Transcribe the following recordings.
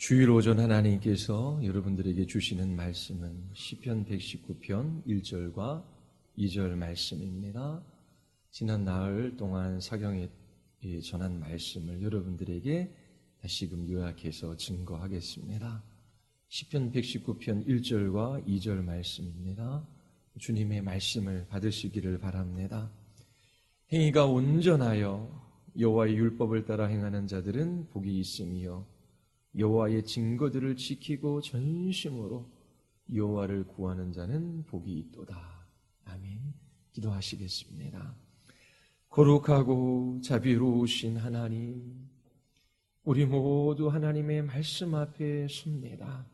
주일 오전 하나님께서 여러분들에게 주시는 말씀은 시편 119편 1절과 2절 말씀입니다. 지난 나흘 동안 사경에 전한 말씀을 여러분들에게 다시금 요약해서 증거하겠습니다. 시편 119편 1절과 2절 말씀입니다. 주님의 말씀을 받으시기를 바랍니다. 행위가 온전하여 여호와의 율법을 따라 행하는 자들은 복이 있으며 여호와의 증거들을 지키고 전심으로 여호와를 구하는 자는 복이 있도다. 아멘. 기도하시겠습니다. 거룩하고 자비로우신 하나님, 우리 모두 하나님의 말씀 앞에 섭니다.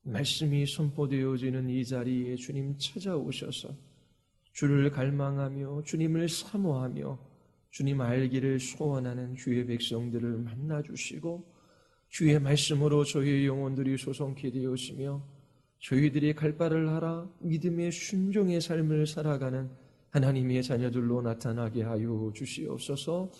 말씀이 선포되어지는 이 자리에 주님 찾아오셔서 주를 갈망하며 주님을 사모하며 주님 알기를 소원하는 주의 백성들을 만나주시고 주의 말씀으로 저희의 영혼들이 소성케 되었으며 저희들이 갈 바를 알아 믿음의 순종의 삶을 살아가는 하나님의 자녀들로 나타나게 하여 주시옵소서.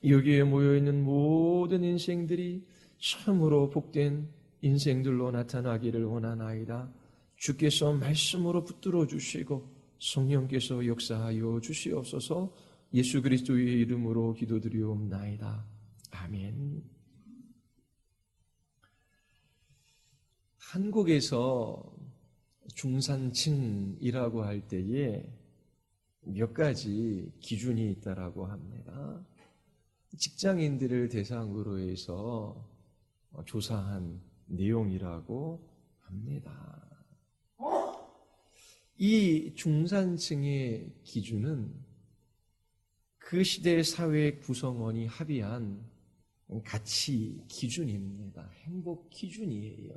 여기에 모여있는 모든 인생들이 참으로 복된 인생들로 나타나기를 원하나이다. 주께서 말씀으로 붙들어 주시고 성령께서 역사하여 주시옵소서. 예수 그리스도의 이름으로 기도드리옵나이다. 아멘. 한국에서 중산층이라고 할 때에 몇 가지 기준이 있다라고 합니다. 직장인들을 대상으로 해서 조사한 내용이라고 합니다. 이 중산층의 기준은 그 시대 사회 구성원이 합의한 가치 기준입니다. 행복 기준이에요.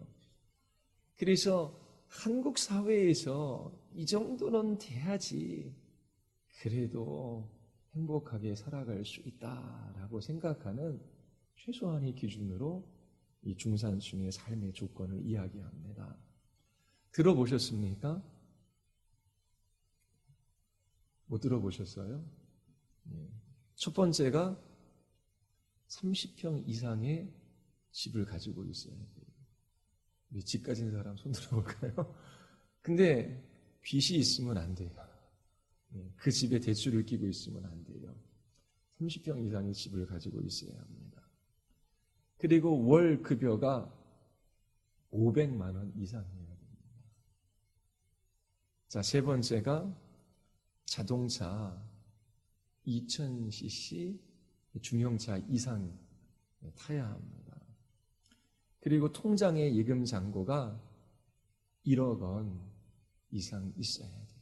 그래서 한국 사회에서 이 정도는 돼야지 그래도 행복하게 살아갈 수 있다라고 생각하는 최소한의 기준으로 이 중산층의 삶의 조건을 이야기합니다. 들어보셨습니까? 못 들어보셨어요? 첫 번째가 30평 이상의 집을 가지고 있어야 돼요. 집 가진 사람 손 들어볼까요? 근데 빚이 있으면 안 돼요. 그 집에 대출을 끼고 있으면 안 돼요. 30평 이상의 집을 가지고 있어야 합니다. 그리고 월 급여가 500만 원 이상이어야 됩니다. 자, 세 번째가 자동차 2000cc 중형차 이상 타야 합니다. 그리고 통장에 예금 잔고가 1억 원 이상 있어야 돼요.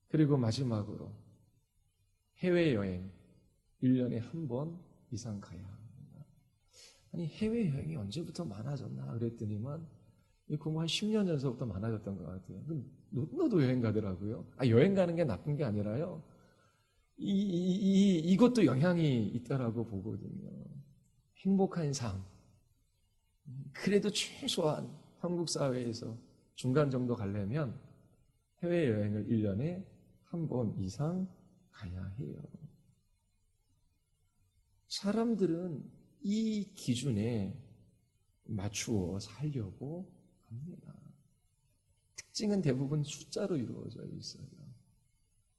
그리고 마지막으로 해외여행 1년에 한 번 이상 가야 합니다. 아니 해외여행이 언제부터 많아졌나 그랬더니만 그거 한 10년 전서부터 많아졌던 것 같아요. 너도 여행 가더라고요. 여행 가는 게 나쁜 게 아니라요. 이것도 영향이 있다라고 보거든요. 행복한 삶. 그래도 최소한 한국 사회에서 중간 정도 가려면 해외여행을 1년에 한 번 이상 가야 해요. 사람들은 이 기준에 맞추어 살려고 합니다. 특징은 대부분 숫자로 이루어져 있어요.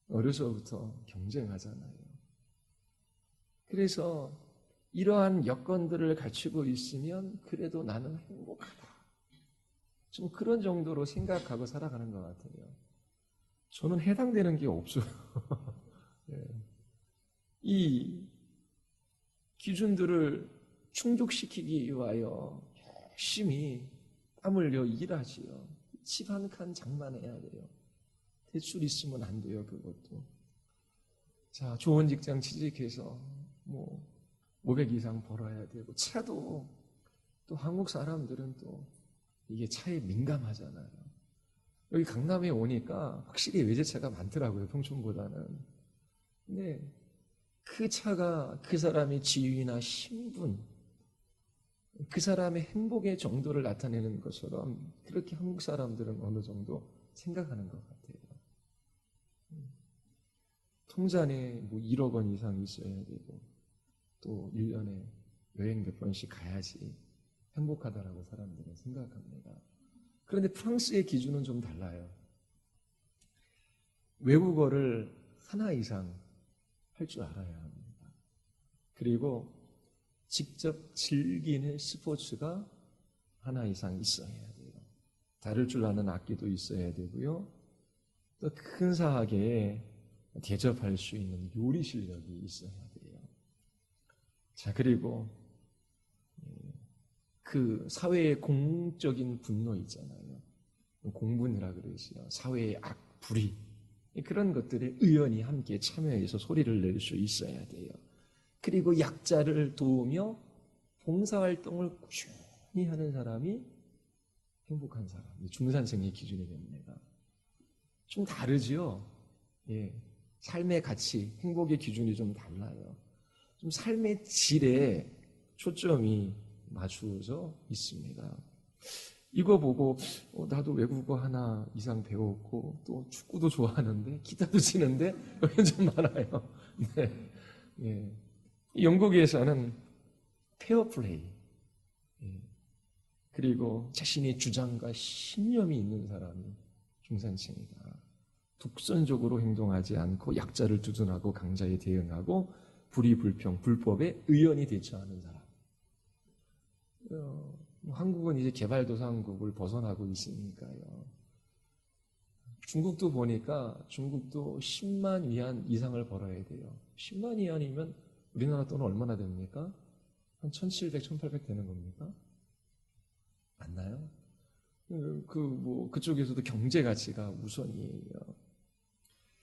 어려서부터 경쟁하잖아요. 그래서 이러한 여건들을 갖추고 있으면 그래도 나는 행복하다. 좀 그런 정도로 생각하고 살아가는 것 같아요. 저는 해당되는 게 없어요. 네. 이 기준들을 충족시키기 위하여 열심히 땀 흘려 일하지요. 집 한 칸 장만해야 돼요. 대출 있으면 안 돼요, 그것도. 자, 좋은 직장 취직해서 500 이상 벌어야 되고, 차도 또 한국 사람들은 또 이게 차에 민감하잖아요. 여기 강남에 오니까 확실히 외제차가 많더라고요, 평촌보다는. 근데 그 차가 그 사람의 지위나 신분, 그 사람의 행복의 정도를 나타내는 것처럼 그렇게 한국 사람들은 어느 정도 생각하는 것 같아요. 통장에 1억 원 이상 있어야 되고, 또 1년에 여행 몇 번씩 가야지 행복하다라고 사람들은 생각합니다. 그런데 프랑스의 기준은 좀 달라요. 외국어를 하나 이상 할 줄 알아야 합니다. 그리고 직접 즐기는 스포츠가 하나 이상 있어야 돼요. 다룰 줄 아는 악기도 있어야 되고요. 또 근사하게 대접할 수 있는 요리 실력이 있어야 돼요. 자, 그리고 그 사회의 공적인 분노 있잖아요. 공분이라 그러지요. 사회의 악, 불의. 그런 것들에 의원이 함께 참여해서 소리를 낼 수 있어야 돼요. 그리고 약자를 도우며 봉사활동을 꾸준히 하는 사람이 행복한 사람, 중산층의 기준이 됩니다. 좀 다르죠? 예. 삶의 가치, 행복의 기준이 좀 달라요. 좀 삶의 질에 초점이 맞추어져 있습니다. 이거 보고 나도 외국어 하나 이상 배웠고 또 축구도 좋아하는데 기타도 치는데 이런 좀 많아요. 네. 예. 영국에서는 페어플레이, 그리고 자신의 주장과 신념이 있는 사람이 중산층이다. 독선적으로 행동하지 않고 약자를 두둔하고 강자에 대응하고 불의, 불평, 불법에 의연히 대처하는 사람. 한국은 이제 개발도상국을 벗어나고 있으니까요. 중국도 보니까 중국도 10만 위안 이상을 벌어야 돼요. 10만 위안이면 우리나라 돈은 얼마나 됩니까? 한 1700, 1800 되는 겁니까? 맞나요? 그쪽에서도 경제 가치가 우선이에요.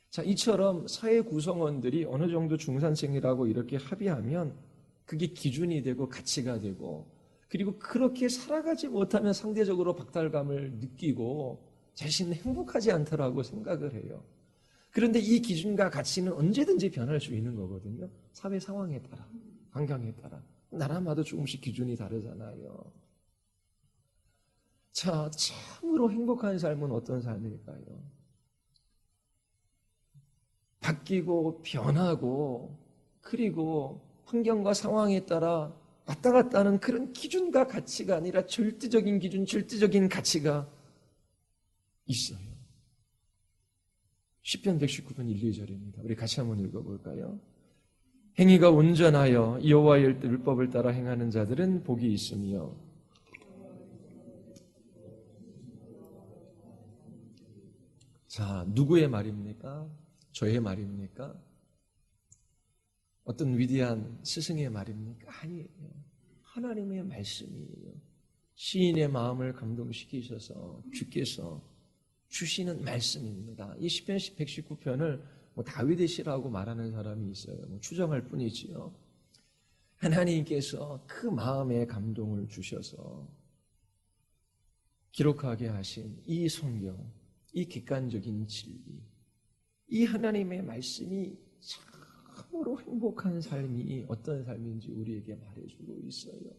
자, 이처럼 사회 구성원들이 어느 정도 중산층이라고 이렇게 합의하면 그게 기준이 되고 가치가 되고, 그리고 그렇게 살아가지 못하면 상대적으로 박탈감을 느끼고 자신은 행복하지 않더라고 생각을 해요. 그런데 이 기준과 가치는 언제든지 변할 수 있는 거거든요. 사회 상황에 따라, 환경에 따라. 나라마다 조금씩 기준이 다르잖아요. 자, 참으로 행복한 삶은 어떤 삶일까요? 바뀌고 변하고, 그리고 환경과 상황에 따라 왔다 갔다 하는 그런 기준과 가치가 아니라 절대적인 기준, 절대적인 가치가 있어요. 시편 119편 1, 2절입니다. 우리 같이 한번 읽어볼까요? 행위가 온전하여 여호와의 율법을 따라 행하는 자들은 복이 있으며, 자, 누구의 말입니까? 저의 말입니까? 어떤 위대한 스승의 말입니까? 아니에요. 하나님의 말씀이에요. 시인의 마음을 감동시키셔서 주께서 주시는 말씀입니다. 이 시편 119편을 다윗의 시라고 말하는 사람이 있어요. 추정할 뿐이지요. 하나님께서 그 마음에 감동을 주셔서 기록하게 하신 이 성경, 이 객관적인 진리, 이 하나님의 말씀이 참으로 행복한 삶이 어떤 삶인지 우리에게 말해주고 있어요.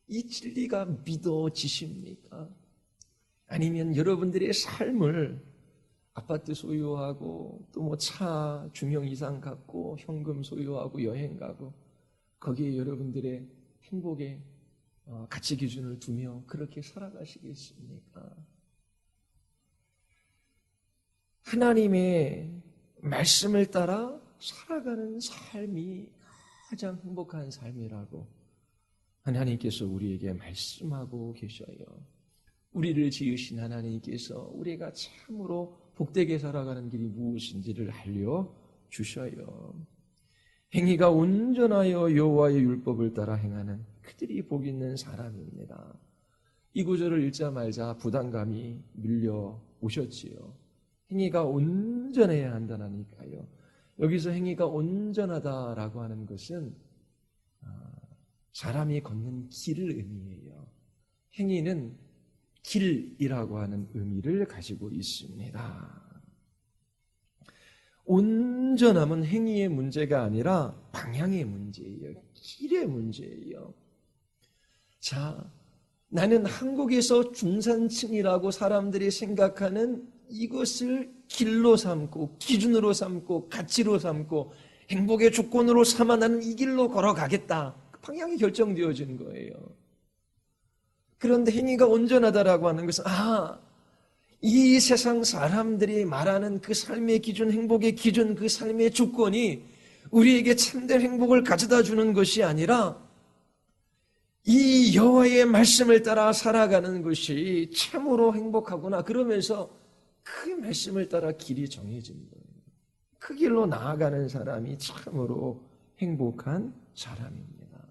이 진리가 믿어지십니까? 아니면 여러분들의 삶을 아파트 소유하고 또 차 중형 이상 갖고 현금 소유하고 여행 가고 거기에 여러분들의 행복의 가치 기준을 두며 그렇게 살아가시겠습니까? 하나님의 말씀을 따라 살아가는 삶이 가장 행복한 삶이라고 하나님께서 우리에게 말씀하고 계셔요. 우리를 지으신 하나님께서 우리가 참으로 복되게 살아가는 길이 무엇인지를 알려주셔요. 행위가 온전하여 여호와의 율법을 따라 행하는 그들이 복 있는 사람입니다. 이 구절을 읽자마자 부담감이 밀려오셨지요. 행위가 온전해야 한다니까요. 여기서 행위가 온전하다라고 하는 것은 사람이 걷는 길을 의미해요. 행위는 길이라고 하는 의미를 가지고 있습니다. 온전함은 행위의 문제가 아니라 방향의 문제예요. 길의 문제예요. 자, 나는 한국에서 중산층이라고 사람들이 생각하는 이것을 길로 삼고 기준으로 삼고 가치로 삼고 행복의 조건으로 삼아 나는 이 길로 걸어가겠다. 방향이 결정되어진 거예요. 그런데 행위가 온전하다라고 하는 것은 이 세상 사람들이 말하는 그 삶의 기준, 행복의 기준, 그 삶의 조건이 우리에게 참된 행복을 가져다 주는 것이 아니라 이 여호와의 말씀을 따라 살아가는 것이 참으로 행복하구나. 그러면서 그 말씀을 따라 길이 정해진 거예요. 그 길로 나아가는 사람이 참으로 행복한 사람입니다.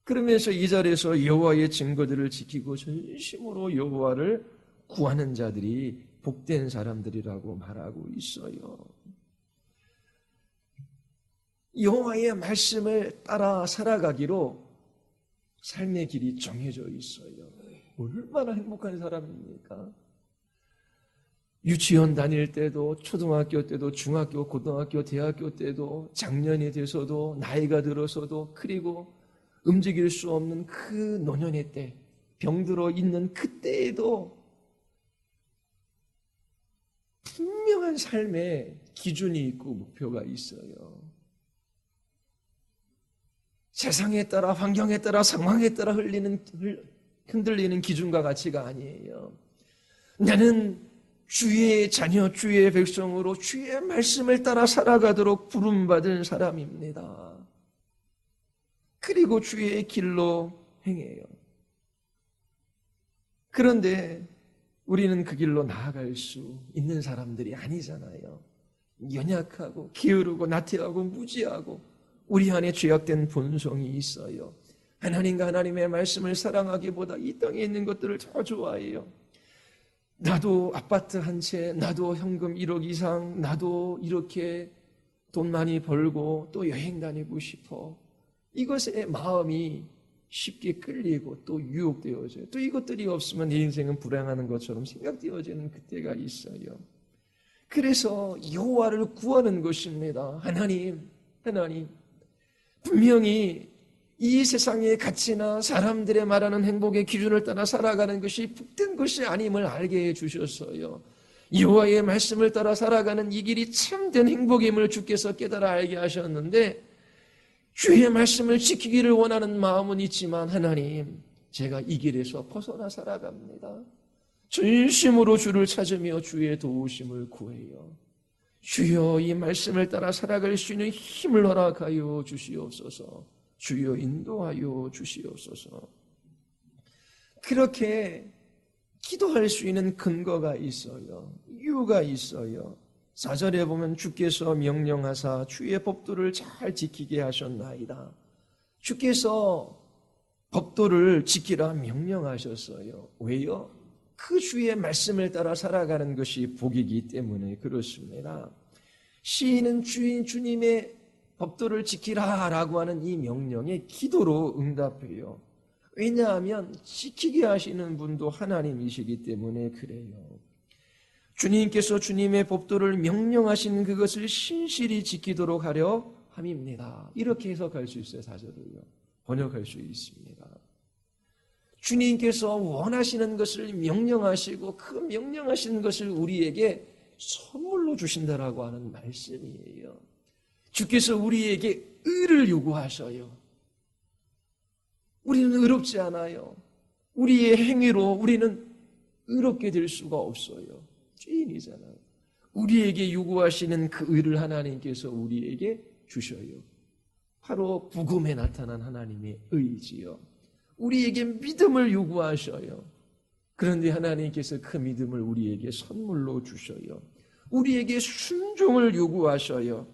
그러면서 이 자리에서 여호와의 증거들을 지키고 전심으로 여호와를 구하는 자들이 복된 사람들이라고 말하고 있어요. 여호와의 말씀을 따라 살아가기로 삶의 길이 정해져 있어요. 얼마나 행복한 사람입니까? 유치원 다닐 때도, 초등학교 때도, 중학교, 고등학교, 대학교 때도, 장년이 돼서도, 나이가 들어서도, 그리고 움직일 수 없는 그 노년의 때, 병들어 있는 그때에도 분명한 삶의 기준이 있고 목표가 있어요. 세상에 따라, 환경에 따라, 상황에 따라 흔들리는 기준과 가치가 아니에요. 나는 주의 자녀, 주의 백성으로 주의 말씀을 따라 살아가도록 부름받은 사람입니다. 그리고 주의 길로 행해요. 그런데 우리는 그 길로 나아갈 수 있는 사람들이 아니잖아요. 연약하고 게으르고 나태하고 무지하고 우리 안에 죄악된 본성이 있어요. 하나님과 하나님의 말씀을 사랑하기보다 이 땅에 있는 것들을 더 좋아해요. 나도 아파트 한 채, 나도 현금 1억 이상, 나도 이렇게 돈 많이 벌고 또 여행 다니고 싶어. 이것에 마음이 쉽게 끌리고 또 유혹되어져요. 또 이것들이 없으면 내 인생은 불행하는 것처럼 생각되어지는 그때가 있어요. 그래서 여호와를 구하는 것입니다. 하나님, 분명히 이 세상의 가치나 사람들의 말하는 행복의 기준을 따라 살아가는 것이 복된 것이 아님을 알게 해주셨어요. 여호와의 말씀을 따라 살아가는 이 길이 참된 행복임을 주께서 깨달아 알게 하셨는데 주의 말씀을 지키기를 원하는 마음은 있지만 하나님, 제가 이 길에서 벗어나 살아갑니다. 전심으로 주를 찾으며 주의 도우심을 구해요. 주여, 이 말씀을 따라 살아갈 수 있는 힘을 허락하여 주시옵소서. 주여, 인도하여 주시옵소서. 그렇게 기도할 수 있는 근거가 있어요. 이유가 있어요. 4절에 보면 주께서 명령하사 주의 법도를 잘 지키게 하셨나이다. 주께서 법도를 지키라 명령하셨어요. 왜요? 그 주의 말씀을 따라 살아가는 것이 복이기 때문에 그렇습니다. 시인은 주님의 법도를 지키라라고 하는 이 명령에 기도로 응답해요. 왜냐하면 지키게 하시는 분도 하나님이시기 때문에 그래요. 주님께서 주님의 법도를 명령하신 그것을 신실히 지키도록 하려 함입니다. 이렇게 해석할 수 있어요. 4절을요. 번역할 수 있습니다. 주님께서 원하시는 것을 명령하시고 그 명령하시는 것을 우리에게 선물로 주신다라고 하는 말씀이에요. 주께서 우리에게 의를 요구하셔요. 우리는 의롭지 않아요. 우리의 행위로 우리는 의롭게 될 수가 없어요. 죄인이잖아요. 우리에게 요구하시는 그 의를 하나님께서 우리에게 주셔요. 바로 복음에 나타난 하나님의 의지요. 우리에게 믿음을 요구하셔요. 그런데 하나님께서 그 믿음을 우리에게 선물로 주셔요. 우리에게 순종을 요구하셔요.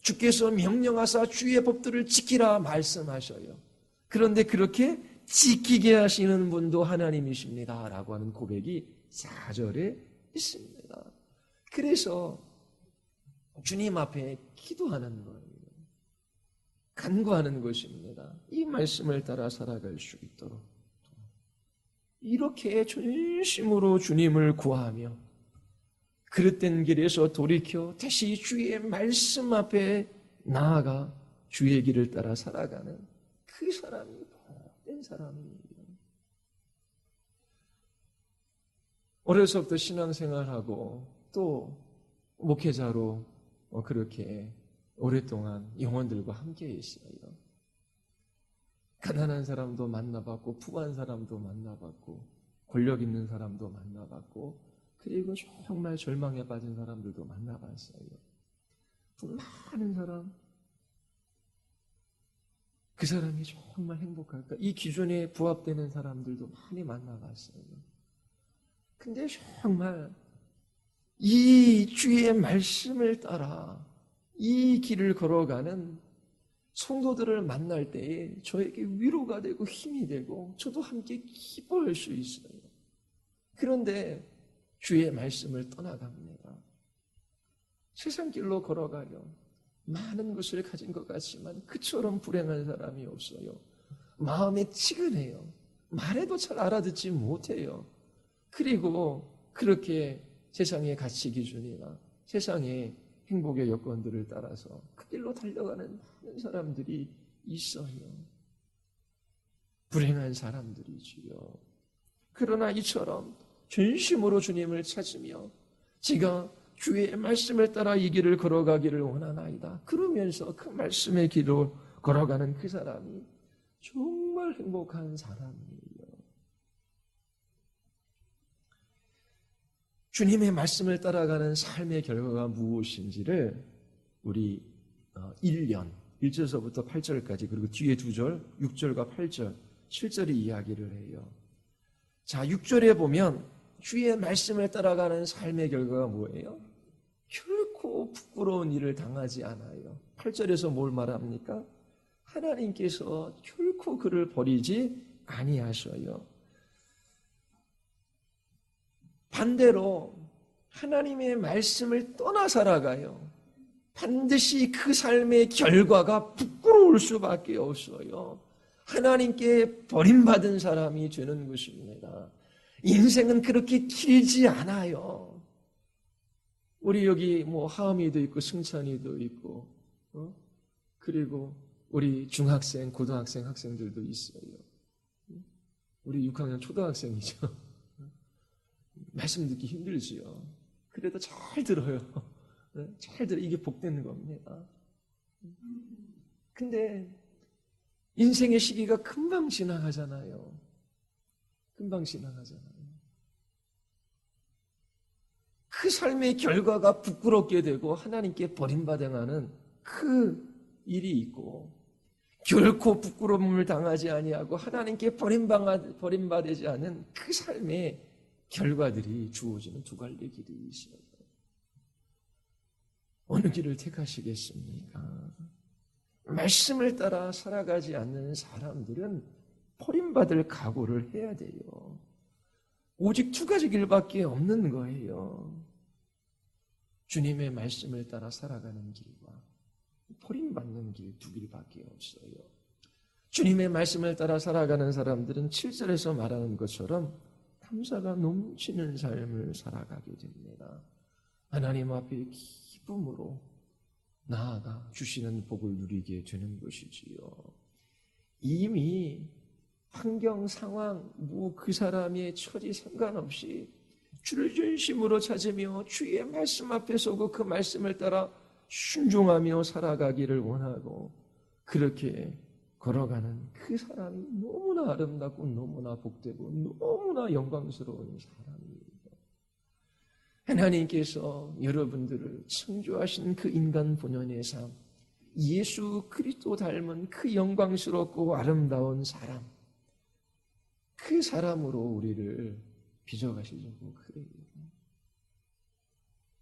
주께서 명령하사 주의 법들을 지키라 말씀하셔요. 그런데 그렇게 지키게 하시는 분도 하나님이십니다 라고 하는 고백이 4절에 있습니다. 그래서 주님 앞에 기도하는 거예요. 간구하는 것입니다. 이 말씀을 따라 살아갈 수 있도록. 이렇게 전심으로 주님을 구하며 그릇된 길에서 돌이켜 다시 주의 말씀 앞에 나아가 주의 길을 따라 살아가는 그 사람이 복된 사람입니다. 어려서부터 신앙생활하고 또 목회자로 그렇게 오랫동안 영혼들과 함께 있어요. 가난한 사람도 만나봤고, 부한 사람도 만나봤고, 권력 있는 사람도 만나봤고, 그리고 정말 절망에 빠진 사람들도 만나봤어요. 많은 사람, 그 사람이 정말 행복할까? 이 기준에 부합되는 사람들도 많이 만나봤어요. 근데 정말 이 주의 말씀을 따라 이 길을 걸어가는 성도들을 만날 때에 저에게 위로가 되고 힘이 되고 저도 함께 기뻐할 수 있어요. 그런데 주의 말씀을 떠나갑니다. 세상 길로 걸어가려 많은 것을 가진 것 같지만 그처럼 불행한 사람이 없어요. 마음에 치근해요. 말해도 잘 알아듣지 못해요. 그리고 그렇게 세상의 가치 기준이나 세상의 행복의 여건들을 따라서 그 길로 달려가는 많은 사람들이 있어요. 불행한 사람들이지요. 그러나 이처럼 전심으로 주님을 찾으며 제가 주의 말씀을 따라 이 길을 걸어가기를 원하나이다. 그러면서 그 말씀의 길로 걸어가는 그 사람이 정말 행복한 사람이에요. 주님의 말씀을 따라가는 삶의 결과가 무엇인지를 우리 1년 1절서부터 8절까지 그리고 뒤에 2절 6절과 8절 7절이 이야기를 해요. 자, 6절에 보면 주의 말씀을 따라가는 삶의 결과가 뭐예요? 결코 부끄러운 일을 당하지 않아요. 8절에서 뭘 말합니까? 하나님께서 결코 그를 버리지 아니하셔요. 반대로 하나님의 말씀을 떠나 살아가요. 반드시 그 삶의 결과가 부끄러울 수밖에 없어요. 하나님께 버림받은 사람이 되는 것입니다. 인생은 그렇게 길지 않아요. 우리 여기 하은이도 있고 승찬이도 있고 그리고 우리 중학생, 고등학생 학생들도 있어요. 우리 6학년 초등학생이죠. 말씀 듣기 힘들지요. 그래도 잘 들어요. 잘 들어. 이게 복되는 겁니다. 근데 인생의 시기가 금방 지나가잖아요. 금방 지나가잖아요. 그 삶의 결과가 부끄럽게 되고 하나님께 버림받아가는 그 일이 있고 결코 부끄러움을 당하지 아니하고 하나님께 버림받지 않은 그 삶의 결과들이 주어지는 두 갈래 길이 있어요. 어느 길을 택하시겠습니까? 말씀을 따라 살아가지 않는 사람들은 버림받을 각오를 해야 돼요. 오직 두 가지 길밖에 없는 거예요. 주님의 말씀을 따라 살아가는 길과 버림받는 길 두 길밖에 없어요. 주님의 말씀을 따라 살아가는 사람들은 7절에서 말하는 것처럼 감사가 넘치는 삶을 살아가게 됩니다. 하나님 앞에 기쁨으로 나아가 주시는 복을 누리게 되는 것이지요. 이미 환경, 상황, 그 사람의 처지 상관없이 주를 전심으로 찾으며 주의 말씀 앞에 서고 그 말씀을 따라 순종하며 살아가기를 원하고 그렇게 걸어가는 그 사람이 너무나 아름답고 너무나 복되고 너무나 영광스러운 사람입니다. 하나님께서 여러분들을 창조하신 그 인간 본연의 삶, 예수 그리스도 닮은 그 영광스럽고 아름다운 사람, 그 사람으로 우리를 빚어가시려고 그래요.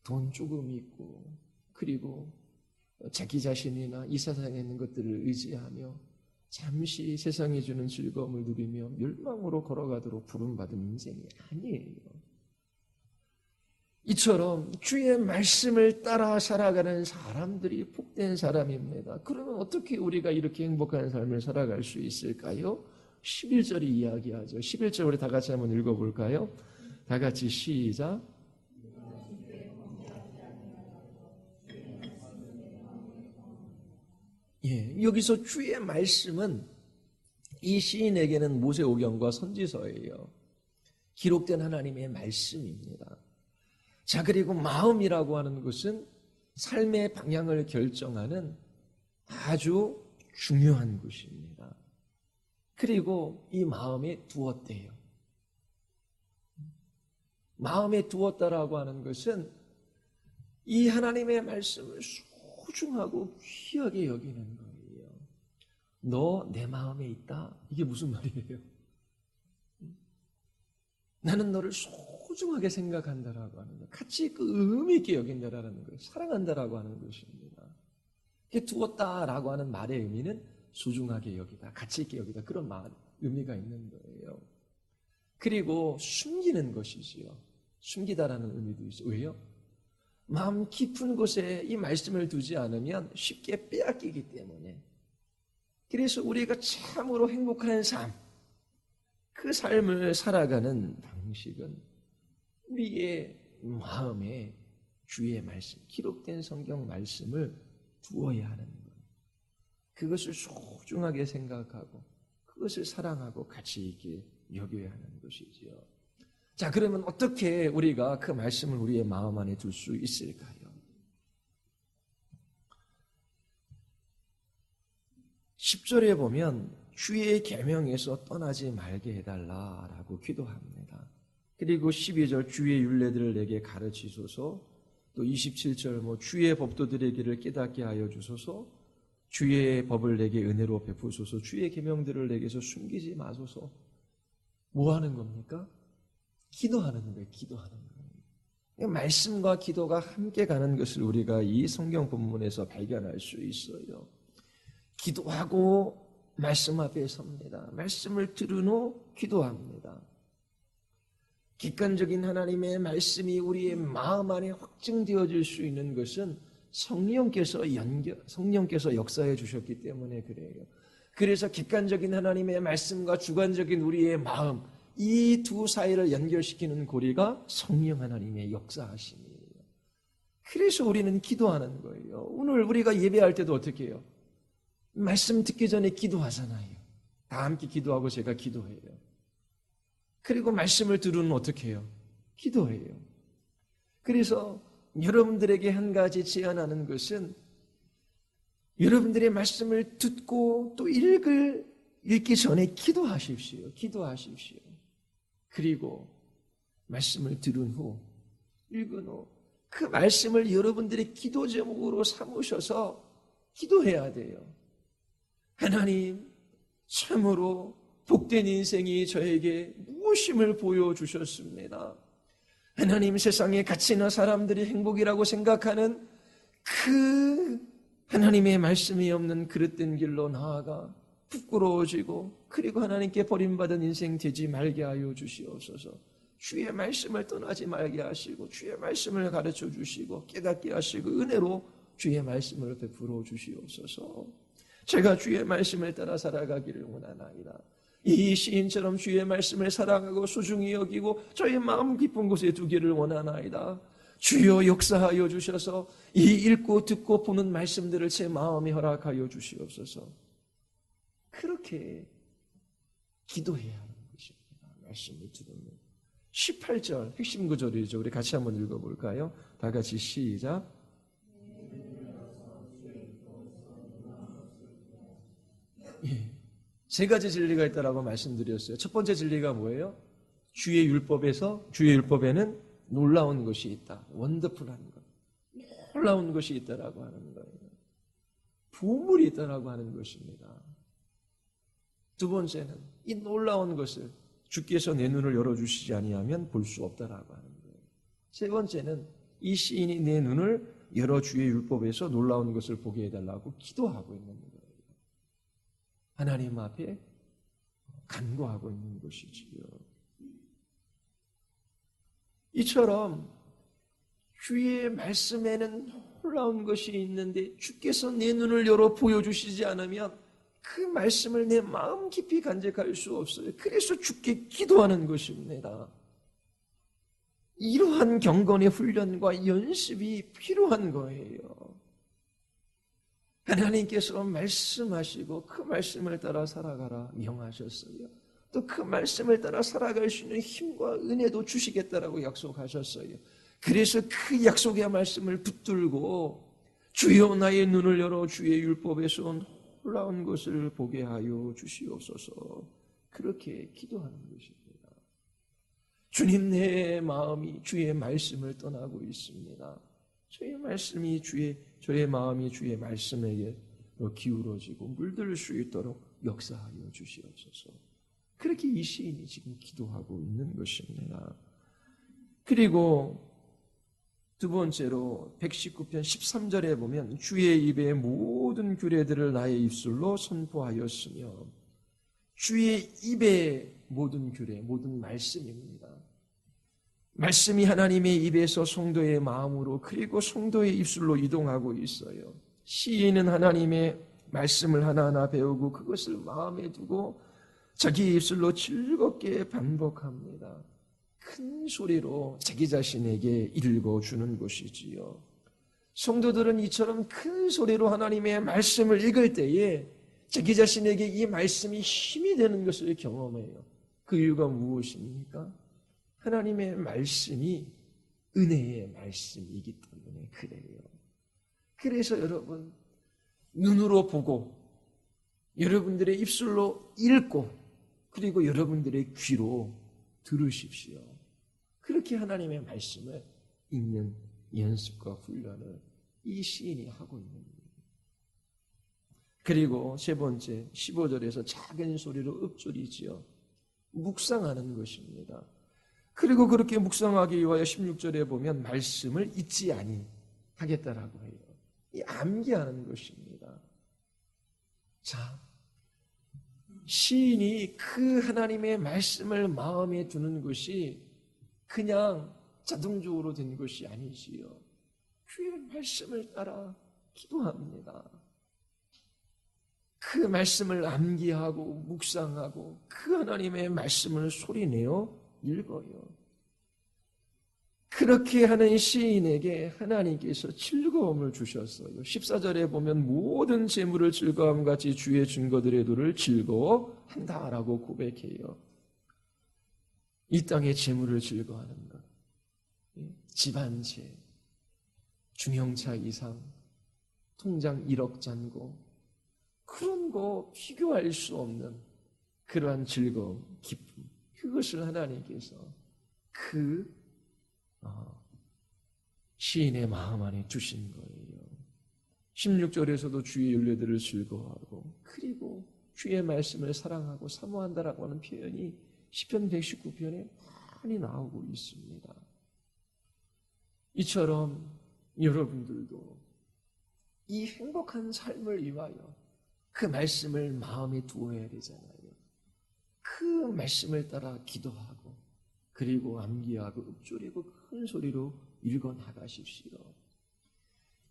돈 조금 있고 그리고 자기 자신이나 이 세상에 있는 것들을 의지하며 잠시 세상이 주는 즐거움을 누리며 멸망으로 걸어가도록 부름받은 인생이 아니에요. 이처럼 주의 말씀을 따라 살아가는 사람들이 복된 사람입니다. 그러면 어떻게 우리가 이렇게 행복한 삶을 살아갈 수 있을까요? 11절이 이야기하죠. 11절 우리 다 같이 한번 읽어볼까요? 다 같이 시작. 여기서 주의 말씀은 이 시인에게는 모세오경과 선지서예요. 기록된 하나님의 말씀입니다. 자, 그리고 마음이라고 하는 것은 삶의 방향을 결정하는 아주 중요한 것입니다. 그리고 이 마음에 두었대요. 마음에 두었다라고 하는 것은 이 하나님의 말씀을 소중하고 귀하게 여기는 거예요. 너 내 마음에 있다? 이게 무슨 말이에요? 나는 너를 소중하게 생각한다라고 하는 것, 같이 그 의미 있게 여긴다라는 거예요. 사랑한다라고 하는 것입니다. 이게 두었다라고 하는 말의 의미는 소중하게 여기다, 가치 있게 여기다, 그런 의미가 있는 거예요. 그리고 숨기는 것이지요. 숨기다라는 의미도 있어요. 왜요? 마음 깊은 곳에 이 말씀을 두지 않으면 쉽게 빼앗기기 때문에. 그래서 우리가 참으로 행복한 삶, 그 삶을 살아가는 방식은 우리의 마음에 주의 말씀, 기록된 성경 말씀을 두어야 하는 거예요. 그것을 소중하게 생각하고 그것을 사랑하고 가치 있게 여겨야 하는 것이지요. 자, 그러면 어떻게 우리가 그 말씀을 우리의 마음 안에 둘 수 있을까요? 10절에 보면 주의 계명에서 떠나지 말게 해달라라고 기도합니다. 그리고 12절 주의 율례들을 내게 가르치소서, 또 27절 주의 법도들에게를 깨닫게 하여 주소서, 주의 법을 내게 은혜로 베푸소서, 주의 계명들을 내게서 숨기지 마소서. 뭐 하는 겁니까? 기도하는 거예요. 기도하는 거예요. 말씀과 기도가 함께 가는 것을 우리가 이 성경 본문에서 발견할 수 있어요. 기도하고 말씀 앞에 섭니다. 말씀을 들은 후 기도합니다. 객관적인 하나님의 말씀이 우리의 마음 안에 확증되어질 수 있는 것은 성령께서 역사해 주셨기 때문에 그래요. 그래서 객관적인 하나님의 말씀과 주관적인 우리의 마음, 이 두 사이를 연결시키는 고리가 성령 하나님의 역사하심이에요. 그래서 우리는 기도하는 거예요. 오늘 우리가 예배할 때도 어떻게 해요? 말씀 듣기 전에 기도하잖아요. 다 함께 기도하고 제가 기도해요. 그리고 말씀을 들으면 어떻게 해요? 기도해요. 그래서 여러분들에게 한 가지 제안하는 것은 여러분들의 말씀을 듣고 또 읽기 전에 기도하십시오. 기도하십시오. 그리고 말씀을 들은 후, 읽은 후, 그 말씀을 여러분들의 기도 제목으로 삼으셔서 기도해야 돼요. 하나님, 참으로 복된 인생이 저에게 무엇임을 보여주셨습니다. 하나님, 세상에 가치나 사람들이 행복이라고 생각하는 그 하나님의 말씀이 없는 그릇된 길로 나아가 부끄러워지고 그리고 하나님께 버림받은 인생 되지 말게 하여 주시옵소서. 주의 말씀을 떠나지 말게 하시고 주의 말씀을 가르쳐 주시고 깨닫게 하시고 은혜로 주의 말씀을 베풀어 주시옵소서. 제가 주의 말씀을 따라 살아가기를 원하나이다. 이 시인처럼 주의 말씀을 사랑하고 소중히 여기고 저의 마음 깊은 곳에 두기를 원하나이다. 주여 역사하여 주셔서 이 읽고 듣고 보는 말씀들을 제 마음에 허락하여 주시옵소서. 그렇게 기도해야 하는 것입니다. 말씀을 들으면 18절 핵심 구절이죠. 우리 같이 한번 읽어볼까요? 다 같이 시작. 예. 세 가지 진리가 있다라고 말씀드렸어요. 첫 번째 진리가 뭐예요? 주의 율법에는 놀라운 것이 있다. 원더풀한 것. 놀라운 것이 있다라고 하는 거예요. 보물이 있다라고 하는 것입니다. 두 번째는 이 놀라운 것을 주께서 내 눈을 열어주시지 아니하면 볼 수 없다라고 하는 거예요. 세 번째는 이 시인이 내 눈을 열어 주의 율법에서 놀라운 것을 보게 해달라고 기도하고 있는 거예요. 하나님 앞에 간구하고 있는 것이지요. 이처럼 주의 말씀에는 놀라운 것이 있는데 주께서 내 눈을 열어 보여주시지 않으면 그 말씀을 내 마음 깊이 간직할 수 없어요. 그래서 주께 기도하는 것입니다. 이러한 경건의 훈련과 연습이 필요한 거예요. 하나님께서 말씀하시고 그 말씀을 따라 살아가라 명하셨어요. 또 그 말씀을 따라 살아갈 수 있는 힘과 은혜도 주시겠다라고 약속하셨어요. 그래서 그 약속의 말씀을 붙들고 주여 나의 눈을 열어 주의 율법에서 놀라운 것을 보게 하여 주시옵소서. 그렇게 기도하는 것입니다. 주님, 내 마음이 주의 말씀을 떠나고 있습니다. 저의 마음이 주의 말씀에게 기울어지고 물들 수 있도록 역사하여 주시옵소서. 그렇게 이 시인이 지금 기도하고 있는 것입니다. 그리고 두 번째로 119편 13절에 보면 주의 입의 모든 규례들을 나의 입술로 선포하였으며, 주의 입의 모든 규례, 모든 말씀입니다. 말씀이 하나님의 입에서 성도의 마음으로 그리고 성도의 입술로 이동하고 있어요. 시인은 하나님의 말씀을 하나하나 배우고 그것을 마음에 두고 자기 입술로 즐겁게 반복합니다. 큰 소리로 자기 자신에게 읽어주는 것이지요. 성도들은 이처럼 큰 소리로 하나님의 말씀을 읽을 때에 자기 자신에게 이 말씀이 힘이 되는 것을 경험해요. 그 이유가 무엇입니까? 하나님의 말씀이 은혜의 말씀이기 때문에 그래요. 그래서 여러분, 눈으로 보고 여러분들의 입술로 읽고 그리고 여러분들의 귀로 들으십시오. 그렇게 하나님의 말씀을 읽는 연습과 훈련을 이 시인이 하고 있는 거예요. 그리고 세 번째 15절에서 작은 소리로 읊조리지요. 묵상하는 것입니다. 그리고 그렇게 묵상하기 위하여 16절에 보면 말씀을 잊지 아니하겠다라고 해요. 이 암기하는 것입니다. 자, 시인이 그 하나님의 말씀을 마음에 두는 것이 그냥 자동적으로 된 것이 아니지요. 주의 말씀을 따라 기도합니다. 그 말씀을 암기하고 묵상하고 그 하나님의 말씀을 소리내어 읽어요. 그렇게 하는 시인에게 하나님께서 즐거움을 주셨어요. 14절에 보면 모든 재물을 즐거움같이 주의 증거들의 도를 즐거워한다라고 고백해요. 이 땅의 재물을 즐거워하는 것, 집 한 채, 중형차 이상, 통장 1억 잔고, 그런 거 비교할 수 없는 그러한 즐거움, 기쁨, 그것을 하나님께서 그 시인의 마음 안에 주신 거예요. 16절에서도 주의 윤례들을 즐거워하고 그리고 주의 말씀을 사랑하고 사모한다라고 하는 표현이 시편 119편에 많이 나오고 있습니다. 이처럼 여러분들도 이 행복한 삶을 위하여 그 말씀을 마음에 두어야 되잖아요. 그 말씀을 따라 기도하고 그리고 암기하고 읊조리고 큰 소리로 읽어 나가십시오.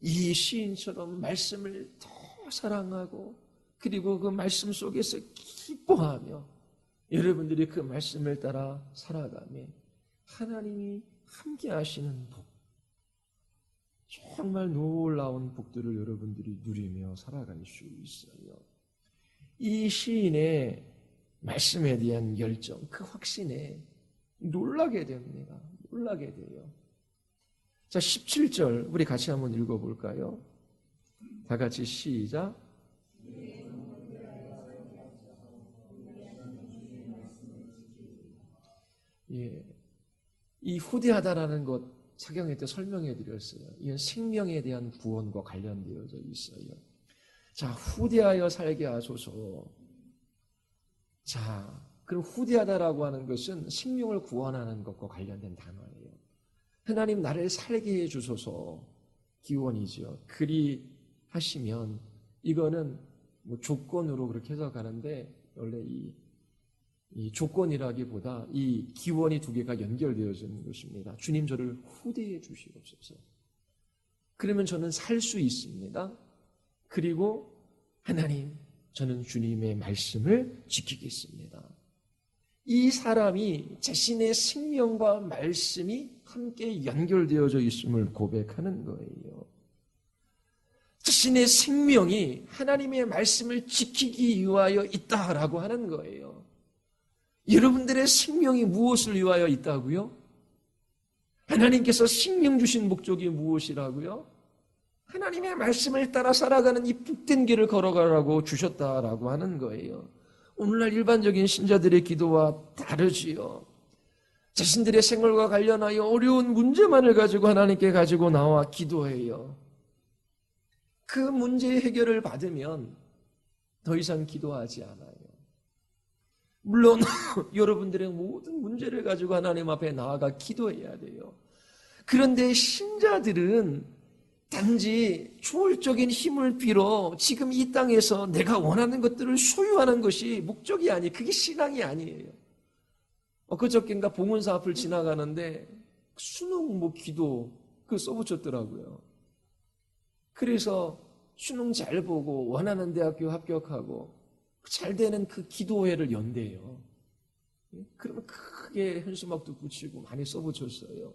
이 시인처럼 말씀을 더 사랑하고 그리고 그 말씀 속에서 기뻐하며 여러분들이 그 말씀을 따라 살아가며 하나님이 함께 하시는 복, 정말 놀라운 복들을 여러분들이 누리며 살아갈 수 있어요. 이 시인의 말씀에 대한 열정, 그 확신에 놀라게 됩니다. 놀라게 돼요. 자, 17절 우리 같이 한번 읽어볼까요? 다 같이 시작. 예, 이 후대하다라는 것 사경회 때 설명해 드렸어요. 이건 생명에 대한 구원과 관련되어져 있어요. 자, 후대하여 살게 하소서. 자, 그럼 후대하다라고 하는 것은 생명을 구원하는 것과 관련된 단어예요. 하나님 나를 살게 해 주소서 기원이죠. 그리 하시면 이거는 뭐 조건으로 그렇게 해석하는데 원래 이 조건이라기보다 이 기원이 두 개가 연결되어지는 것입니다. 주님 저를 후대해 주시옵소서. 그러면 저는 살 수 있습니다. 그리고 하나님 저는 주님의 말씀을 지키겠습니다. 이 사람이 자신의 생명과 말씀이 함께 연결되어져 있음을 고백하는 거예요. 자신의 생명이 하나님의 말씀을 지키기 위하여 있다라고 하는 거예요. 여러분들의 생명이 무엇을 위하여 있다고요? 하나님께서 생명 주신 목적이 무엇이라고요? 하나님의 말씀을 따라 살아가는 이 복된 길을 걸어가라고 주셨다라고 하는 거예요. 오늘날 일반적인 신자들의 기도와 다르지요. 자신들의 생활과 관련하여 어려운 문제만을 가지고 하나님께 가지고 나와 기도해요. 그 문제의 해결을 받으면 더 이상 기도하지 않아요. 물론 여러분들의 모든 문제를 가지고 하나님 앞에 나아가 기도해야 돼요. 그런데 신자들은 단지 초월적인 힘을 빌어 지금 이 땅에서 내가 원하는 것들을 소유하는 것이 목적이 아니에요. 그게 신앙이 아니에요. 그저께인가 봉은사 앞을 지나가는데 수능 기도 써붙였더라고요. 그래서 수능 잘 보고 원하는 대학교 합격하고 잘 되는 그 기도회를 연대요. 그러면 크게 현수막도 붙이고 많이 써붙였어요.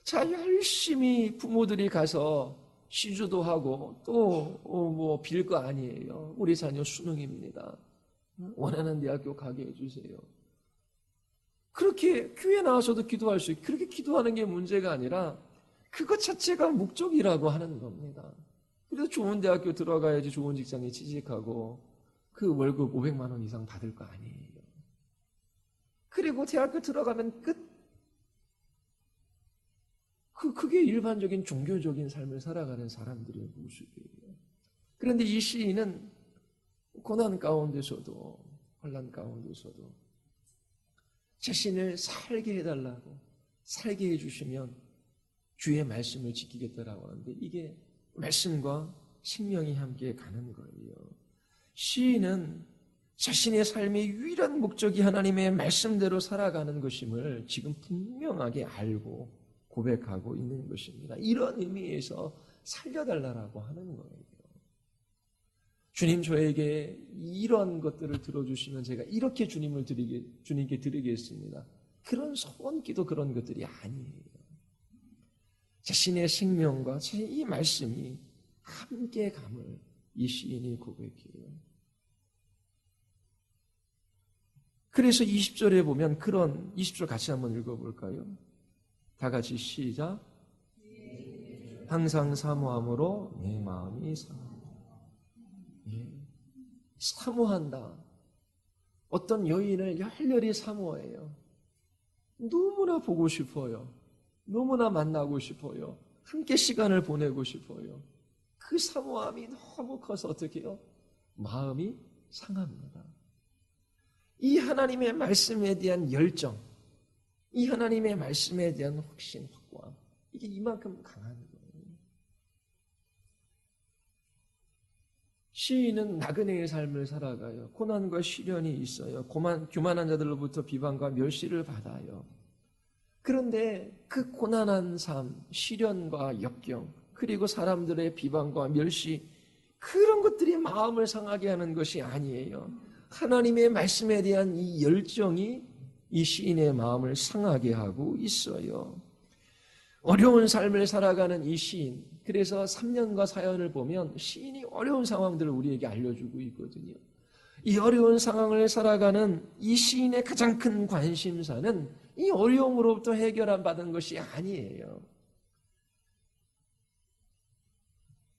자, 열심히 부모들이 가서 시주도 하고 또 빌 거 아니에요. 우리 자녀 수능입니다. 원하는 대학교 가게 해주세요. 그렇게 교회 나와서도 기도할 수 있고 그렇게 기도하는 게 문제가 아니라 그것 자체가 목적이라고 하는 겁니다. 그래서 좋은 대학교 들어가야지 좋은 직장에 취직하고 그 월급 500만 원 이상 받을 거 아니에요. 그리고 대학교 들어가면 끝. 그게 일반적인 종교적인 삶을 살아가는 사람들의 모습이에요. 그런데 이 시인은 고난 가운데서도 혼란 가운데서도 자신을 살게 해달라고 살게 해주시면 주의 말씀을 지키겠다라고 하는데 이게 말씀과 생명이 함께 가는 거예요. 시인은 자신의 삶의 유일한 목적이 하나님의 말씀대로 살아가는 것임을 지금 분명하게 알고 고백하고 있는 것입니다. 이런 의미에서 살려달라고 하는 거예요. 주님 저에게 이런 것들을 들어주시면 제가 이렇게 주님께 드리겠습니다. 그런 소원기도 그런 것들이 아니에요. 자신의 생명과 이 말씀이 함께 감을 이 시인이 고백해요. 그래서 20절에 보면 그런 20절 같이 한번 읽어볼까요? 다 같이 시작. 항상 사모함으로 내 마음이 사모한다. 어떤 여인을 열렬히 사모해요. 너무나 보고 싶어요. 너무나 만나고 싶어요. 함께 시간을 보내고 싶어요. 그 사모함이 너무 커서 어떻게 해요? 마음이 상합니다. 이 하나님의 말씀에 대한 열정, 이 하나님의 말씀에 대한 확신, 확고함, 이게 이만큼 강한 거예요. 시인은 나그네의 삶을 살아가요. 고난과 시련이 있어요. 교만한 자들로부터 비방과 멸시를 받아요. 그런데 그 고난한 삶, 시련과 역경, 그리고 사람들의 비방과 멸시, 그런 것들이 마음을 상하게 하는 것이 아니에요. 하나님의 말씀에 대한 이 열정이 이 시인의 마음을 상하게 하고 있어요. 어려운 삶을 살아가는 이 시인, 그래서 3년과 사연을 보면 시인이 어려운 상황들을 우리에게 알려주고 있거든요. 이 어려운 상황을 살아가는 이 시인의 가장 큰 관심사는 이 어려움으로부터 해결안 받은 것이 아니에요.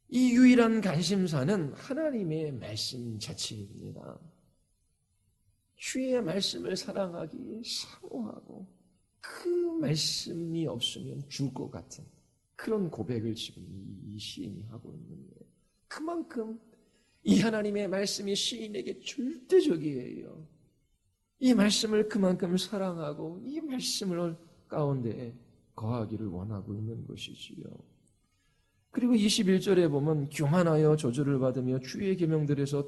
이 유일한 관심사는 하나님의 말씀 자체입니다. 주의 말씀을 사랑하기 사모하고 그 말씀이 없으면 죽을 것 같은 그런 고백을 지금 이 시인이 하고 있는 거예요. 그만큼 이 하나님의 말씀이 시인에게 절대적이에요. 이 말씀을 그만큼 사랑하고 이 말씀을 가운데 거하기를 원하고 있는 것이지요. 그리고 21절에 보면 교만하여 저주를 받으며 주의 계명들에서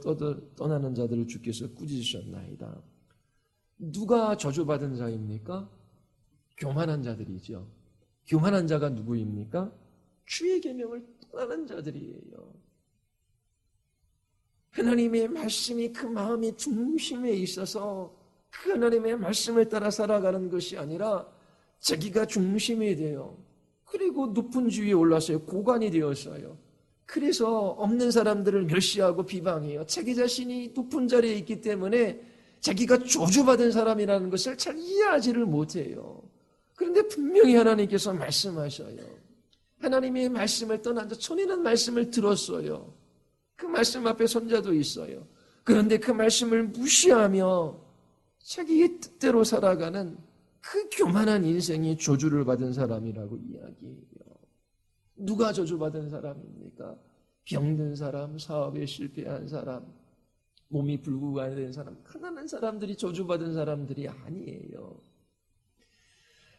떠나는 자들을 주께서 꾸짖으셨나이다. 누가 저주받은 자입니까? 교만한 자들이죠. 교만한 자가 누구입니까? 주의 계명을 떠나는 자들이에요. 하나님의 말씀이 그 마음의 중심에 있어서 그 하나님의 말씀을 따라 살아가는 것이 아니라 자기가 중심이 돼요. 그리고 높은 지위에 올라서요. 고관이 되었어요. 그래서 없는 사람들을 멸시하고 비방해요. 자기 자신이 높은 자리에 있기 때문에 자기가 저주받은 사람이라는 것을 잘 이해하지를 못해요. 그런데 분명히 하나님께서 말씀하셔요. 하나님의 말씀을 떠난 자, 천인은 말씀을 들었어요. 그 말씀 앞에 손자도 있어요. 그런데 그 말씀을 무시하며 자기의 뜻대로 살아가는 그 교만한 인생이 저주를 받은 사람이라고 이야기해요. 누가 저주받은 사람입니까? 병든 사람, 사업에 실패한 사람, 몸이 불구가 사람, 가난한 사람들이 저주받은 사람들이 아니에요.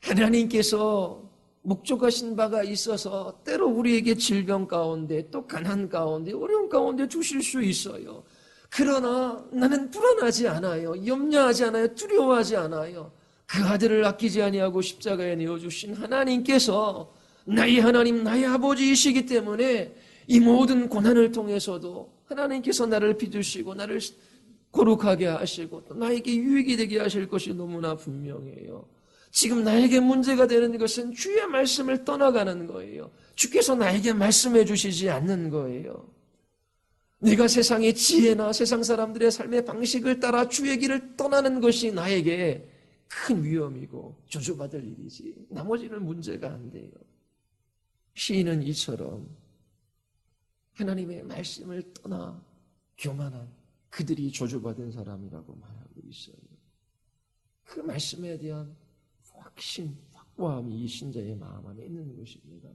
하나님께서 목적하신 바가 있어서 때로 우리에게 질병 가운데 또 가난 가운데 어려운 가운데 주실 수 있어요. 그러나 나는 불안하지 않아요. 염려하지 않아요. 두려워하지 않아요. 그 아들을 아끼지 아니하고 십자가에 내어주신 하나님께서 나의 하나님, 나의 아버지이시기 때문에 이 모든 고난을 통해서도 하나님께서 나를 믿으시고 나를 거룩하게 하시고 또 나에게 유익이 되게 하실 것이 너무나 분명해요. 지금 나에게 문제가 되는 것은 주의 말씀을 떠나가는 거예요. 주께서 나에게 말씀해 주시지 않는 거예요. 내가 세상의 지혜나 세상 사람들의 삶의 방식을 따라 주의 길을 떠나는 것이 나에게 큰 위험이고 저주받을 일이지 나머지는 문제가 안 돼요. 시인은 이처럼 하나님의 말씀을 떠나 교만한 그들이 저주받은 사람이라고 말하고 있어요. 그 말씀에 대한 확신, 확고함이 이 신자의 마음 안에 있는 것입니다.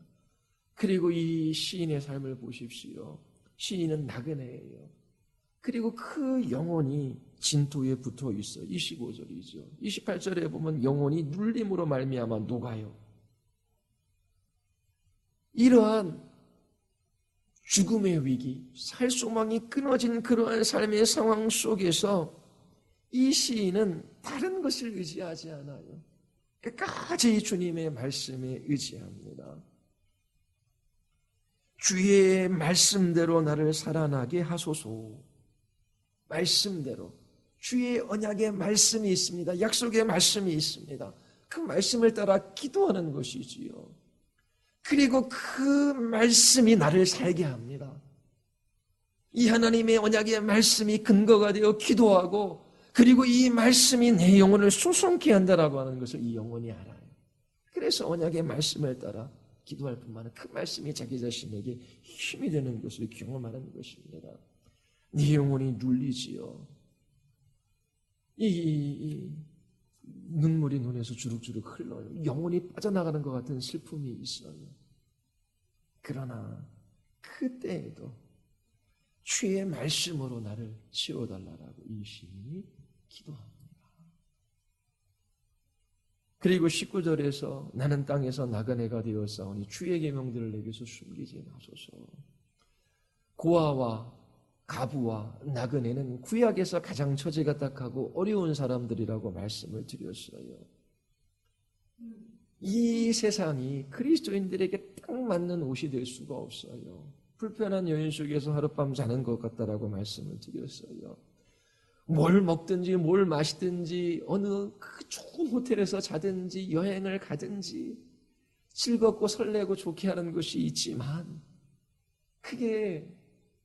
그리고 이 시인의 삶을 보십시오. 시인은 나그네예요. 그리고 그 영혼이 진토에 붙어 있어요. 25절이죠. 28절에 보면 영혼이 눌림으로 말미암아 녹아요. 이러한 죽음의 위기, 살 소망이 끊어진 그러한 삶의 상황 속에서 이 시인은 다른 것을 의지하지 않아요. 끝까지 주님의 말씀에 의지합니다. 주의 말씀대로 나를 살아나게 하소서. 말씀대로. 주의 언약의 말씀이 있습니다. 약속의 말씀이 있습니다. 그 말씀을 따라 기도하는 것이지요. 그리고 그 말씀이 나를 살게 합니다. 이 하나님의 언약의 말씀이 근거가 되어 기도하고 그리고 이 말씀이 내 영혼을 수송케 한다라고 하는 것을 이 영혼이 알아요. 그래서 언약의 말씀을 따라 기도할 뿐만 아니라 그 말씀이 자기 자신에게 힘이 되는 것을 경험하는 것입니다. 네 영혼이 눌리지요. 이 눈물이 눈에서 주룩주룩 흘러요. 영혼이 빠져나가는 것 같은 슬픔이 있어요. 그러나 그때에도 주의 말씀으로 나를 채워달라고 이 시인이 기도합니다. 그리고 19절에서 나는 땅에서 나그네가 되었사오니 주의 계명들을 내게서 숨기지 마소서. 고아와 가부와 나그네는 구약에서 가장 처지가 딱하고 어려운 사람들이라고 말씀을 드렸어요. 이 세상이 그리스도인들에게 딱 맞는 옷이 될 수가 없어요. 불편한 여인 속에서 하룻밤 자는 것 같다라고 말씀을 드렸어요. 뭘 먹든지 뭘 마시든지 어느 그 좋은 호텔에서 자든지 여행을 가든지 즐겁고 설레고 좋게 하는 것이 있지만 그게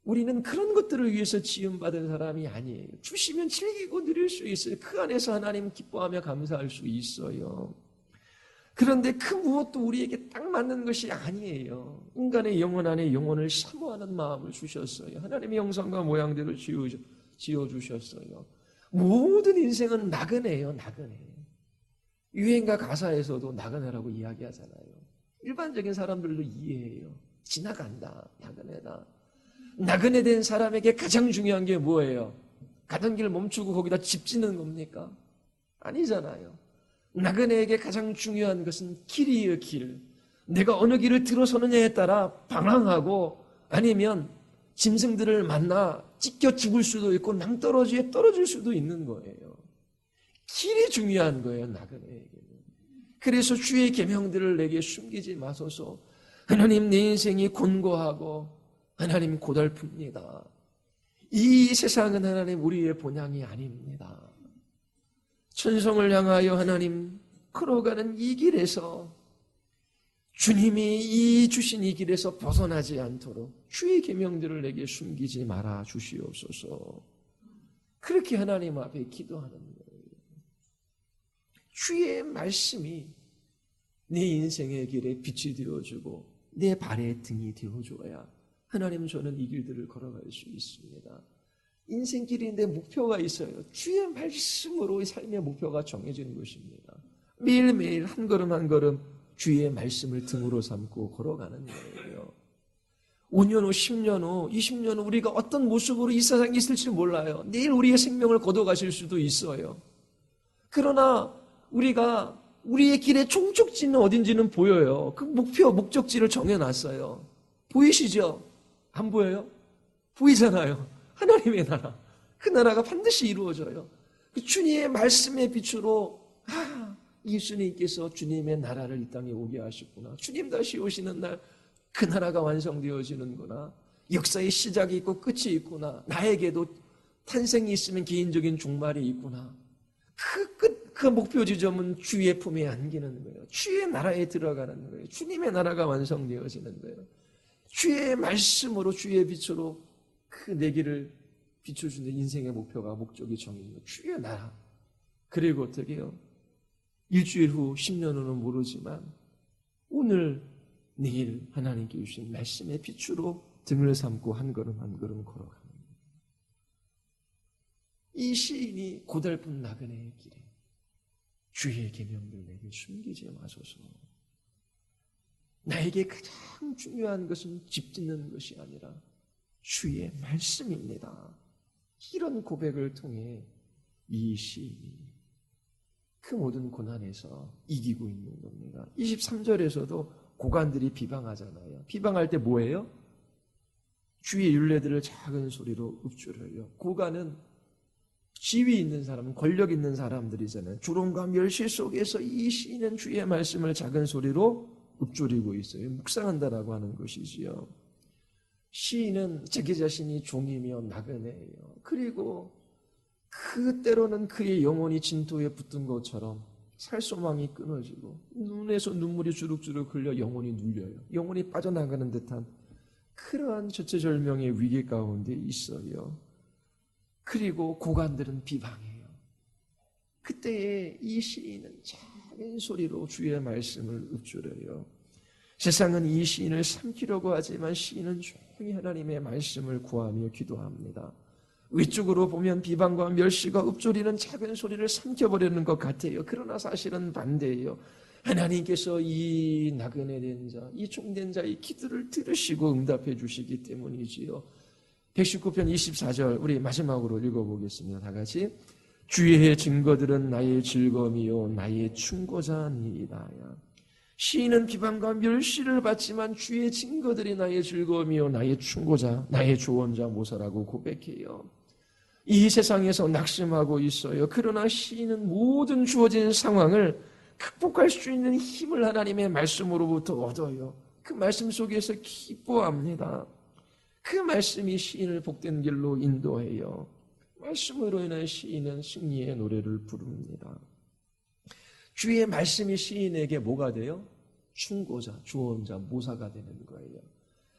우리는 그런 것들을 위해서 지음받은 사람이 아니에요. 주시면 즐기고 누릴 수 있어요. 그 안에서 하나님 기뻐하며 감사할 수 있어요. 그런데 그 무엇도 우리에게 딱 맞는 것이 아니에요. 인간의 영혼 안에 영혼을 사모하는 마음을 주셨어요. 하나님의 형상과 모양대로 지어주셨어요. 모든 인생은 나그네예요. 나그네. 유행가 가사에서도 나그네라고 이야기하잖아요. 일반적인 사람들도 이해해요. 지나간다. 나그네다. 나그네 된 사람에게 가장 중요한 게 뭐예요? 가던 길 멈추고 거기다 집 짓는 겁니까? 아니잖아요. 나그네에게 가장 중요한 것은 길이에요. 길. 내가 어느 길을 들어서느냐에 따라 방황하고 아니면 짐승들을 만나 찢겨 죽을 수도 있고 낭떠러지에 떨어질 수도 있는 거예요. 길이 중요한 거예요. 나그네에게는. 그래서 주의 계명들을 내게 숨기지 마소서. 하나님, 내 인생이 곤고하고 하나님 고달픕니다. 이 세상은 하나님 우리의 본향이 아닙니다. 천성을 향하여 하나님 걸어가는 이 길에서 주님이 이 주신 이 길에서 벗어나지 않도록 주의 계명들을 내게 숨기지 말아 주시옵소서. 그렇게 하나님 앞에 기도하는 거예요. 주의 말씀이 내 인생의 길에 빛이 되어주고 내 발의 등이 되어줘야 하나님 저는 이 길들을 걸어갈 수 있습니다. 인생길인데 목표가 있어요. 주의 말씀으로 이 삶의 목표가 정해지는 것입니다. 매일매일 한 걸음 한 걸음 주의 말씀을 등으로 삼고 걸어가는 거예요. 5년 후, 10년 후, 20년 후 우리가 어떤 모습으로 이 세상에 있을지 몰라요. 내일 우리의 생명을 거둬가실 수도 있어요. 그러나 우리가 우리의 길의 종족지는 어딘지는 보여요. 그 목표, 목적지를 정해놨어요. 보이시죠? 안 보여요? 보이잖아요. 하나님의 나라. 그 나라가 반드시 이루어져요. 그 주님의 말씀의 빛으로 예수님께서 주님의 나라를 이 땅에 오게 하셨구나. 주님 다시 오시는 날 그 나라가 완성되어지는구나. 역사의 시작이 있고 끝이 있구나. 나에게도 탄생이 있으면 개인적인 종말이 있구나. 그 목표 지점은 주의 품에 안기는 거예요. 주의 나라에 들어가는 거예요. 주님의 나라가 완성되어지는 거예요. 주의 말씀으로 주의 빛으로 그 내 길을 비춰주는 인생의 목표가 목적이 정해진 거예요. 주의 나라. 그리고 어떻게 해요? 일주일 후 10년 후는 모르지만 오늘 내일 하나님께 주신 말씀의 빛으로 등을 삼고 한 걸음 한 걸음 걸어가는 거예요. 이 시인이 고달픈 나그네의 길에 주의 계명들 내게 숨기지 마소서. 나에게 가장 중요한 것은 집 짓는 것이 아니라 주의 말씀입니다. 이런 고백을 통해 이 시인이 그 모든 고난에서 이기고 있는 겁니다. 23절에서도 고관들이 비방하잖아요. 비방할 때 뭐예요? 주의 율례들을 작은 소리로 읊조려요. 고관은 지위 있는 사람은 권력 있는 사람들이잖아요. 조롱과 멸시 속에서 이 시인은 주의 말씀을 작은 소리로 읊조리고 있어요. 묵상한다라고 하는 것이지요. 시인은 자기 자신이 종이며 나그네예요. 그리고 때로는 그의 영혼이 진토에 붙은 것처럼 살 소망이 끊어지고 눈에서 눈물이 주룩주룩 흘려 영혼이 눌려요. 영혼이 빠져나가는 듯한 그러한 절체절명의 위기 가운데 있어요. 그리고 고관들은 비방해요. 그때에 이 시인은 작은 소리로 주의 말씀을 읊조려요. 세상은 이 시인을 삼키려고 하지만 시인은 조용히 하나님의 말씀을 구하며 기도합니다. 위쪽으로 보면 비방과 멸시가 읊조리는 작은 소리를 삼켜버리는 것 같아요. 그러나 사실은 반대예요. 하나님께서 이 나그네 된 자, 이 종된 자의 기도를 들으시고 응답해 주시기 때문이지요. 119편 24절 우리 마지막으로 읽어보겠습니다. 다 같이. 주의 증거들은 나의 즐거움이요 나의 충고자니이다. 시인은 비방과 멸시를 받지만 주의 증거들이 나의 즐거움이요 나의 충고자, 나의 조언자 모사라고 고백해요. 이 세상에서 낙심하고 있어요. 그러나 시인은 모든 주어진 상황을 극복할 수 있는 힘을 하나님의 말씀으로부터 얻어요. 그 말씀 속에서 기뻐합니다. 그 말씀이 시인을 복된 길로 인도해요. 말씀으로 인한 시인은 승리의 노래를 부릅니다. 주의 말씀이 시인에게 뭐가 돼요? 충고자, 조언자, 모사가 되는 거예요.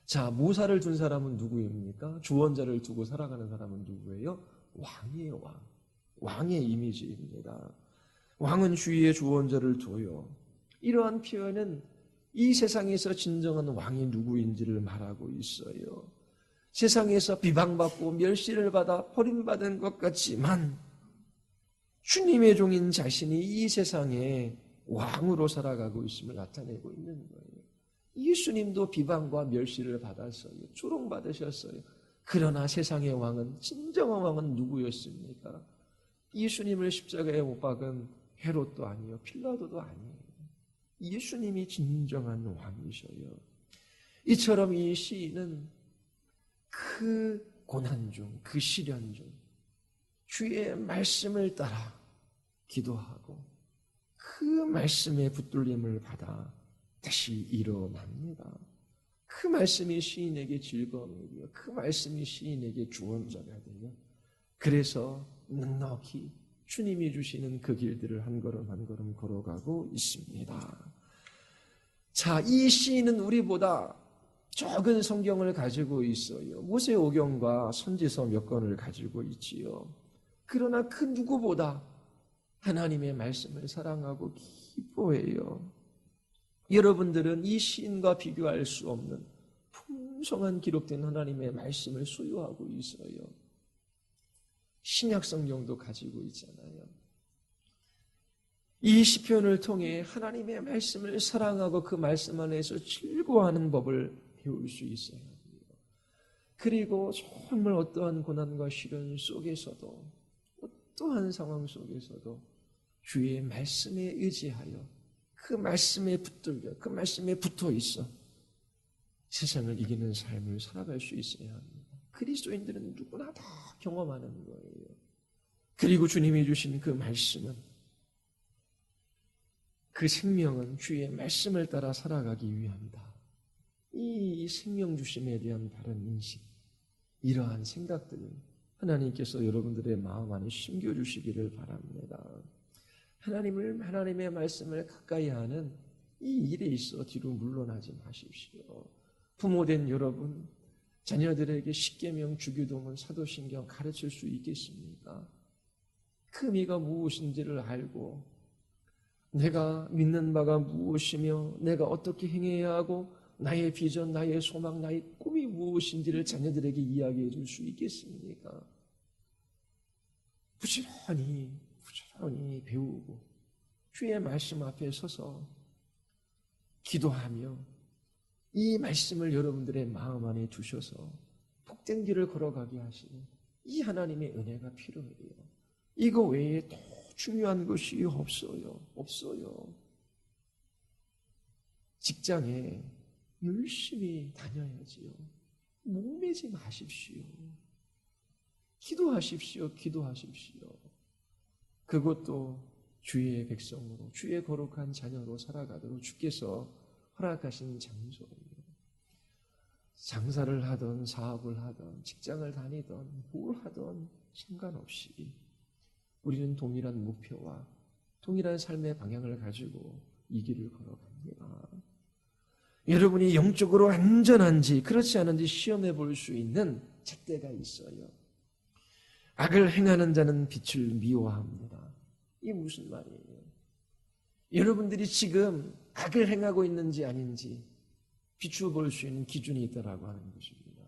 자, 모사를 둔 사람은 누구입니까? 조언자를 두고 살아가는 사람은 누구예요? 왕이에요, 왕. 왕의 이미지입니다. 왕은 주위에 조언자를 둬요. 이러한 표현은 이 세상에서 진정한 왕이 누구인지를 말하고 있어요. 세상에서 비방받고 멸시를 받아 버림받은 것 같지만 주님의 종인 자신이 이 세상에 왕으로 살아가고 있음을 나타내고 있는 거예요. 예수님도 비방과 멸시를 받았어요. 조롱받으셨어요. 그러나 세상의 왕은, 진정한 왕은 누구였습니까? 예수님을 십자가에 못 박은 헤롯도 아니요 필라도도 아니에요. 예수님이 진정한 왕이셔요. 이처럼 이 시인은 그 고난 중, 그 시련 중 주의 말씀을 따라 기도하고 그 말씀의 붙들림을 받아 다시 일어납니다. 그 말씀이 시인에게 즐거움이 되어 그 말씀이 시인에게 주원자가 되어 그래서 넉넉히 주님이 주시는 그 길들을 한 걸음 한 걸음 걸어가고 있습니다. 자, 이 시인은 우리보다 적은 성경을 가지고 있어요. 모세오경과 선지서 몇 권을 가지고 있지요. 그러나 그 누구보다 하나님의 말씀을 사랑하고 기뻐해요. 여러분들은 이 시인과 비교할 수 없는 풍성한 기록된 하나님의 말씀을 소유하고 있어요. 신약 성경도 가지고 있잖아요. 이 시편을 통해 하나님의 말씀을 사랑하고 그 말씀 안에서 즐거워하는 법을 배울 수 있어야 합니다. 그리고 정말 어떠한 고난과 시련 속에서도 어떠한 상황 속에서도 주의 말씀에 의지하여 그 말씀에 붙들려 그 말씀에 붙어 있어 세상을 이기는 삶을 살아갈 수 있어야 합니다. 그리스도인들은 누구나 다 경험하는 거예요. 그리고 주님이 주신 그 말씀은, 그 생명은 주의 말씀을 따라 살아가기 위함이다. 이 생명 주심에 대한 바른 인식, 이러한 생각들을 하나님께서 여러분들의 마음 안에 심겨주시기를 바랍니다. 하나님의 말씀을 가까이 하는 이 일에 있어 뒤로 물러나지 마십시오. 부모된 여러분, 자녀들에게 십계명, 주기도문, 사도신경 가르칠 수 있겠습니까? 그 의미가 무엇인지를 알고 내가 믿는 바가 무엇이며 내가 어떻게 행해야 하고 나의 비전, 나의 소망, 나의 꿈이 무엇인지를 자녀들에게 이야기해 줄 수 있겠습니까? 부지런히 배우고 주의 말씀 앞에 서서 기도하며 이 말씀을 여러분들의 마음 안에 두셔서 복된 길을 걸어가게 하시는 이 하나님의 은혜가 필요해요. 이거 외에 더 중요한 것이 없어요. 직장에 열심히 다녀야지요. 목매지 마십시오. 기도하십시오. 그것도 주의 백성으로, 주의 거룩한 자녀로 살아가도록 주께서 허락하신 장소예요. 장사를 하던, 사업을 하던, 직장을 다니던, 뭘 하던 상관없이 우리는 동일한 목표와 동일한 삶의 방향을 가지고 이 길을 걸어갑니다. 여러분이 영적으로 안전한지 그렇지 않은지 시험해 볼 수 있는 잣대가 있어요. 악을 행하는 자는 빛을 미워합니다. 이게 무슨 말이에요? 여러분들이 지금 악을 행하고 있는지 아닌지 비추어 볼 수 있는 기준이 있다라고 하는 것입니다.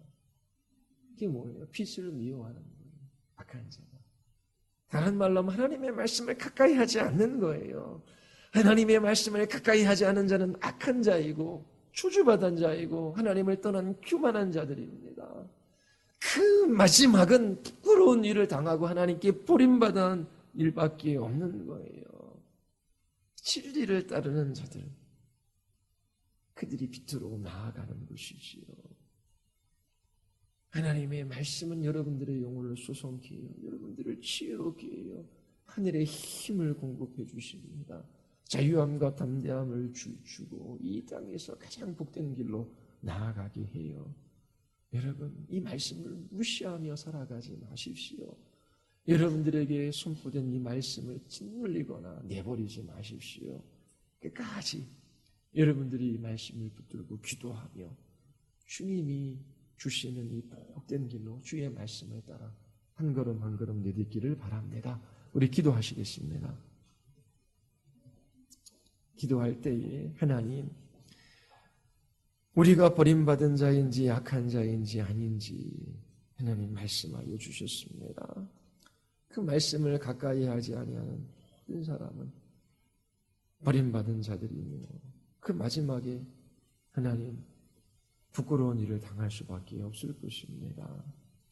그게 뭐예요? 빛을 미워하는 거예요. 악한 자가. 다른 말로 하면 하나님의 말씀을 가까이 하지 않는 거예요. 하나님의 말씀을 가까이 하지 않은 자는 악한 자이고 추주받은 자이고 하나님을 떠난 교만한 자들입니다. 그 마지막은 부끄러운 일을 당하고 하나님께 버림받은 일밖에 없는 거예요. 진리를 따르는 자들, 그들이 빛으로 나아가는 것이지요. 하나님의 말씀은 여러분들의 영혼을 소성케 해요. 여러분들을 지혜롭게 해요. 하늘의 힘을 공급해 주십니다. 자유함과 담대함을 주고 이 땅에서 가장 복된 길로 나아가게 해요. 여러분, 이 말씀을 무시하며 살아가지 마십시오. 여러분들에게 선포된 이 말씀을 짓눌리거나 내버리지 마십시오. 끝까지 여러분들이 이 말씀을 붙들고 기도하며 주님이 주시는 이 복된 길로 주의 말씀을 따라 한 걸음 한 걸음 내딛기를 바랍니다. 우리 기도하시겠습니다. 기도할 때에 하나님, 우리가 버림받은 자인지 악한 자인지 아닌지 하나님 말씀하여 주셨습니다. 그 말씀을 가까이 하지 아니하는 모든 사람은 버림받은 자들이며 그 마지막에 하나님 부끄러운 일을 당할 수밖에 없을 것입니다.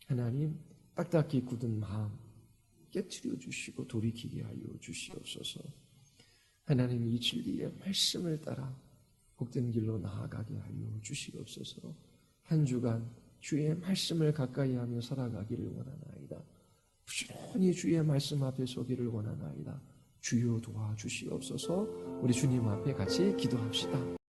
하나님, 딱딱히 굳은 마음 깨트려 주시고 돌이키게 하여 주시옵소서. 하나님, 이 진리의 말씀을 따라 복된 길로 나아가게 하여 주시옵소서. 한 주간 주의 말씀을 가까이 하며 살아가기를 원하나이다. 부지런히 주의 말씀 앞에 서기를 원하나이다. 주여 도와주시옵소서. 우리 주님 앞에 같이 기도합시다.